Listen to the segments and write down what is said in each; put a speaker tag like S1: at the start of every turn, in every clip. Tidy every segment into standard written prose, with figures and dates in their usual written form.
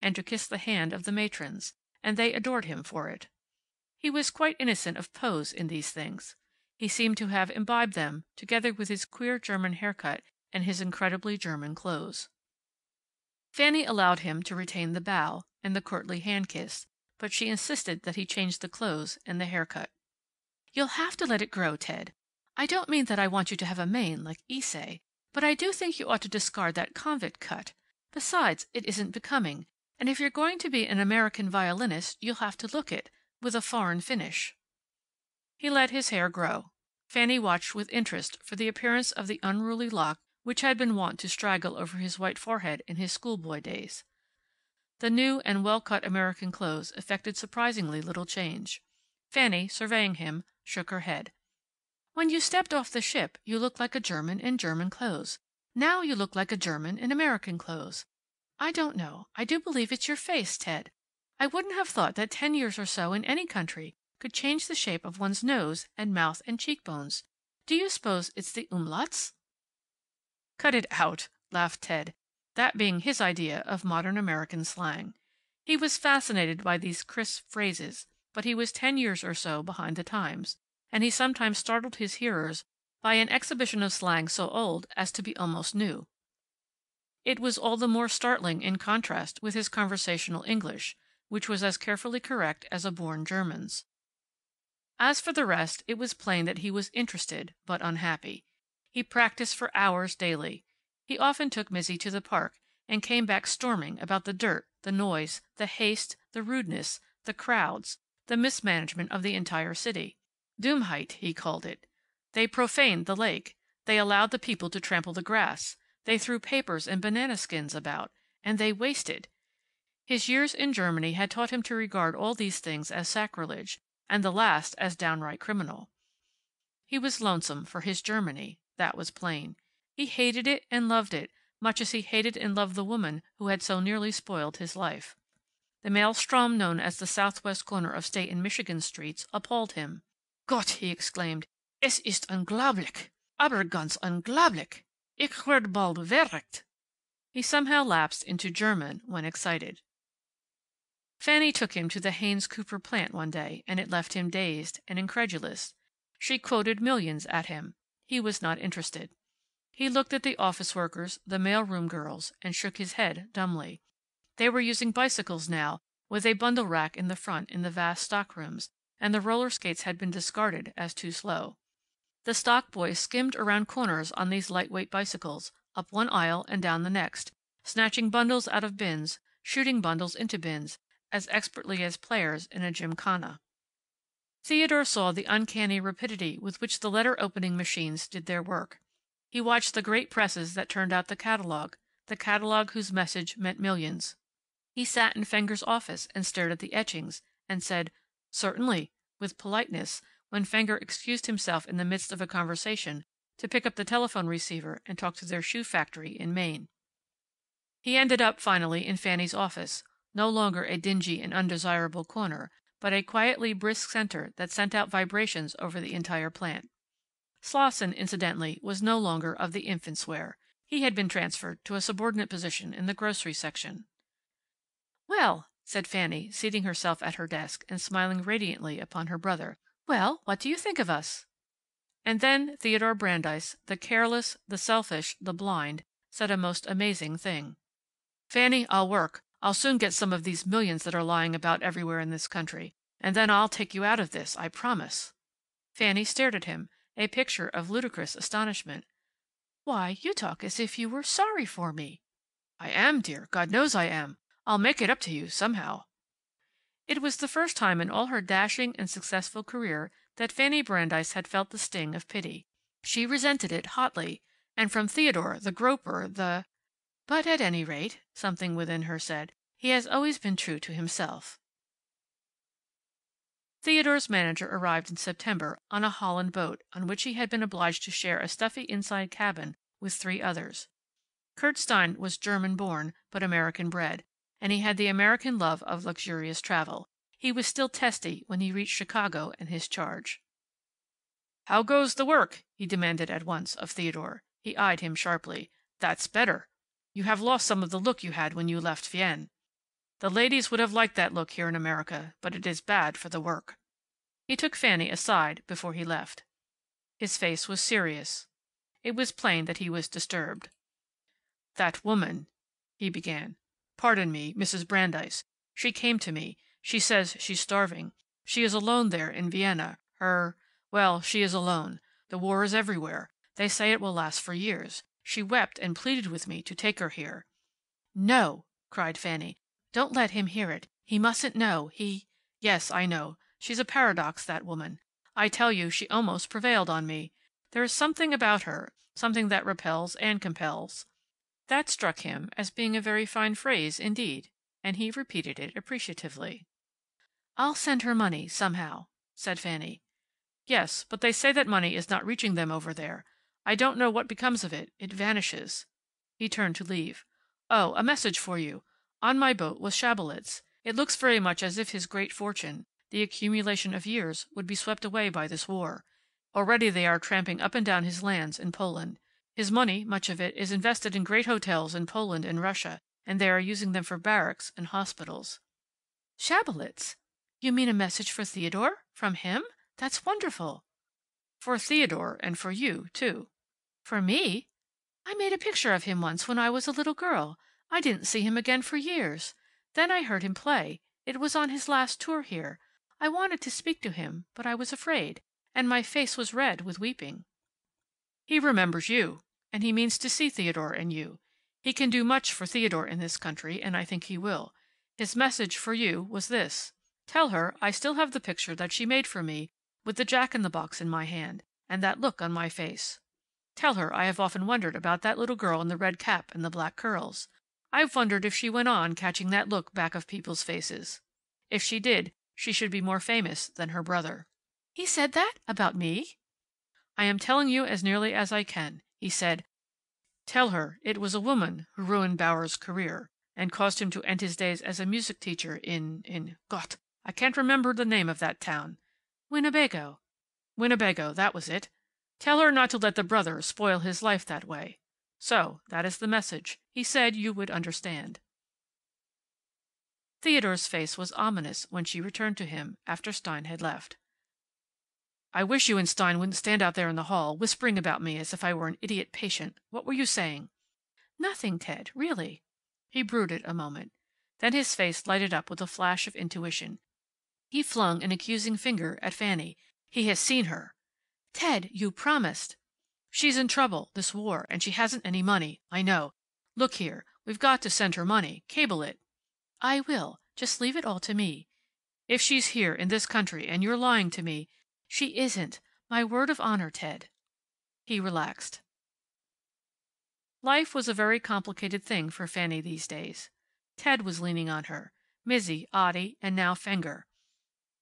S1: and to kiss the hand of the matrons, and they adored him for it. He was quite innocent of pose in these things. He seemed to have imbibed them, together with his queer German haircut and his incredibly German clothes. Fanny allowed him to retain the bow and the courtly hand kiss, but she insisted that he change the clothes and the haircut. "You'll have to let it grow, Ted. I don't mean that I want you to have a mane like Ysaye, but I do think you ought to discard that convict cut. Besides, it isn't becoming, and if you're going to be an American violinist you'll have to look it, with a foreign finish." He let his hair grow. Fanny watched with interest for the appearance of the unruly lock which had been wont to straggle over his white forehead in his schoolboy days. The new and well-cut American clothes effected surprisingly little change. Fanny, surveying him, shook her head. "When you stepped off the ship you looked like a German in German clothes. Now you look like a German in American clothes. I don't know. I do believe it's your face, Ted. I wouldn't have thought that 10 years or so in any country could change the shape of one's nose and mouth and cheekbones. Do you suppose it's the umlauts?" "Cut it out," laughed Ted, that being his idea of modern American slang. He was fascinated by these crisp phrases, but he was 10 years or so behind the times, and he sometimes startled his hearers by an exhibition of slang so old as to be almost new. It was all the more startling in contrast with his conversational English, which was as carefully correct as a born German's. As for the rest, it was plain that he was interested, but unhappy. He practiced for hours daily. He often took Mizzi to the park, and came back storming about the dirt, the noise, the haste, the rudeness, the crowds, the mismanagement of the entire city. Dummheit, he called it. They profaned the lake. They allowed the people to trample the grass. They threw papers and banana skins about. And they wasted. His years in Germany had taught him to regard all these things as sacrilege, and the last as downright criminal. He was lonesome for his Germany. That was plain. He hated it and loved it, much as he hated and loved the woman who had so nearly spoiled his life. The maelstrom known as the southwest corner of State and Michigan streets appalled him. "Gott!" he exclaimed. "Es ist unglaublich! Aber ganz unglaublich! Ich werd bald verrückt!" He somehow lapsed into German when excited. Fanny took him to the Haynes Cooper plant one day, and it left him dazed and incredulous. She quoted millions at him. He was not interested. He looked at the office workers, the mail-room girls, and shook his head dumbly. They were using bicycles now, with a bundle rack in the front in the vast stockrooms, and the roller skates had been discarded as too slow. The stock boys skimmed around corners on these lightweight bicycles, up one aisle and down the next, snatching bundles out of bins, shooting bundles into bins, as expertly as players in a gymkhana. Theodore saw the uncanny rapidity with which the letter-opening machines did their work. He watched the great presses that turned out the catalog whose message meant millions. He sat in Fenger's office and stared at the etchings, and said, "Certainly," with politeness, when Fenger excused himself in the midst of a conversation to pick up the telephone receiver and talk to their shoe factory in Maine. He ended up, finally, in Fanny's office, no longer a dingy and undesirable corner, but a quietly brisk center that sent out vibrations over the entire plant. Slosson, incidentally, was no longer of the infants' wear. He had been transferred to a subordinate position in the grocery section. "Well," said Fanny, seating herself at her desk and smiling radiantly upon her brother. "Well, what do you think of us?" And then Theodore Brandeis, the careless, the selfish, the blind, said a most amazing thing. "Fanny, I'll work. I'll soon get some of these millions that are lying about everywhere in this country. And then I'll take you out of this, I promise." Fanny stared at him, a picture of ludicrous astonishment. "Why, you talk as if you were sorry for me." "I am, dear. God knows I am. I'll make it up to you, somehow." It was the first time in all her dashing and successful career that Fanny Brandeis had felt the sting of pity. She resented it hotly, and from Theodore, the groper, the... But at any rate, something within her said, he has always been true to himself. Theodore's manager arrived in September on a Holland boat, on which he had been obliged to share a stuffy inside cabin with 3 others. Kurt Stein was German born, but American bred, and he had the American love of luxurious travel. He was still testy when he reached Chicago and his charge. "How goes the work?" he demanded at once of Theodore. He eyed him sharply. "That's better. You have lost some of the look you had when you left Vienne." The ladies would have liked that look here in America, but it is bad for the work." He took Fanny aside before he left. His face was serious. It was plain that he was disturbed. "That woman," he began. "Pardon me, Mrs. Brandeis. She came to me. She says she's starving. She is alone there in Vienna. Well, she is alone. The war is everywhere. They say it will last for years. She wept and pleaded with me to take her here." "No!" cried Fanny. "Don't let him hear it. He mustn't know. Yes, I know. She's a paradox, that woman. I tell you, she almost prevailed on me. There is something about her, something that repels and compels." That struck him as being a very fine phrase indeed, and he repeated it appreciatively. "I'll send her money, somehow," said Fanny. "Yes, but they say that money is not reaching them over there. I don't know what becomes of it. It vanishes." He turned to leave. "Oh, a message for you. On my boat was Schabelitz. It looks very much as if his great fortune, the accumulation of years, would be swept away by this war. Already they are tramping up and down his lands in Poland. His money, much of it, is invested in great hotels in Poland and Russia, and they are using them for barracks and hospitals." "Schabelitz! You mean a message for Theodore? From him? That's wonderful." "For Theodore, and for you, too." "For me? I made a picture of him once when I was a little girl. I didn't see him again for years. Then I heard him play. It was on his last tour here. I wanted to speak to him, but I was afraid, and my face was red with weeping." "He remembers you. And he means to see Theodore and you. He can do much for Theodore in this country, and I think he will. His message for you was this: tell her I still have the picture that she made for me with the jack-in-the-box in my hand, and that look on my face. Tell her I have often wondered about that little girl in the red cap and the black curls. I've wondered if she went on catching that look back of people's faces. If she did, she should be more famous than her brother." "He said that? About me?" "I am telling you as nearly as I can. He said, tell her it was a woman who ruined Bauer's career, and caused him to end his days as a music teacher in Gott, I can't remember the name of that town." "Winnebago." "Winnebago, that was it. Tell her not to let the brother spoil his life that way. So, that is the message. He said you would understand." Theodore's face was ominous when she returned to him, after Stein had left. "I wish you and Stein wouldn't stand out there in the hall, whispering about me as if I were an idiot patient. What were you saying?" "Nothing, Ted, really." He brooded a moment. Then his face lighted up with a flash of intuition. He flung an accusing finger at Fanny. "He has seen her." "Ted, you promised." "She's in trouble, this war, and she hasn't any money. I know. Look here, we've got to send her money. Cable it." "I will. Just leave it all to me." "If she's here, in this country, and you're lying to me—" "She isn't. My word of honor, Ted." He relaxed. Life was a very complicated thing for Fanny these days. Ted was leaning on her. Mizzi, Otti, and now Fenger.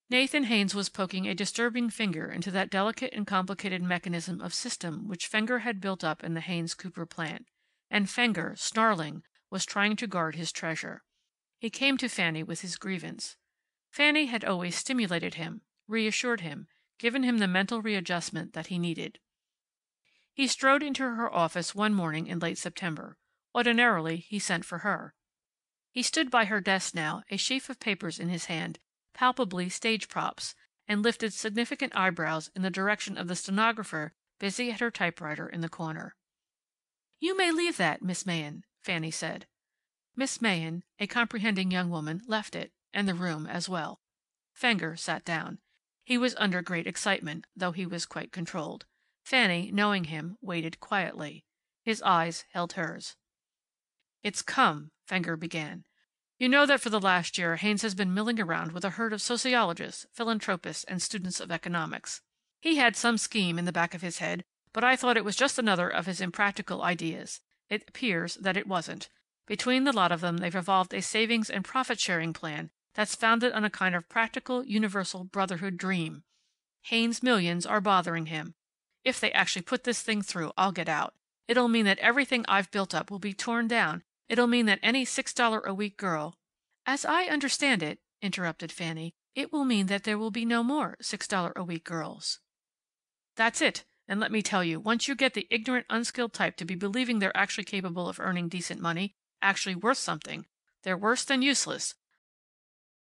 S1: Nathan Haynes was poking a disturbing finger into that delicate and complicated mechanism of system which Fenger had built up in the Haynes Cooper plant. And Fenger, snarling, was trying to guard his treasure. He came to Fanny with his grievance. Fanny had always stimulated him, reassured him, given him the mental readjustment that he needed. He strode into her office one morning in late September. Ordinarily he sent for her. He stood by her desk now, a sheaf of papers in his hand, palpably stage props, and lifted significant eyebrows in the direction of the stenographer busy at her typewriter in the corner. "You may leave that, Miss Mahan," Fanny said. Miss Mahan, a comprehending young woman, left it, and the room as well. Fenger sat down. He was under great excitement, though he was quite controlled. Fanny, knowing him, waited quietly. His eyes held hers. "It's come," Fenger began. "You know that for the last year Haynes has been milling around with a herd of sociologists, philanthropists, and students of economics. He had some scheme in the back of his head, but I thought it was just another of his impractical ideas. It appears that it wasn't. Between the lot of them they've evolved a savings and profit-sharing plan that's founded on a kind of practical, universal brotherhood dream. Haynes' millions are bothering him. If they actually put this thing through, I'll get out. It'll mean that everything I've built up will be torn down. It'll mean that any $6-a-week girl—" "As I understand it," interrupted Fanny, "it will mean that there will be no more $6-a-week girls." "That's it. And let me tell you, once you get the ignorant, unskilled type to be believing they're actually capable of earning decent money, actually worth something, they're worse than useless.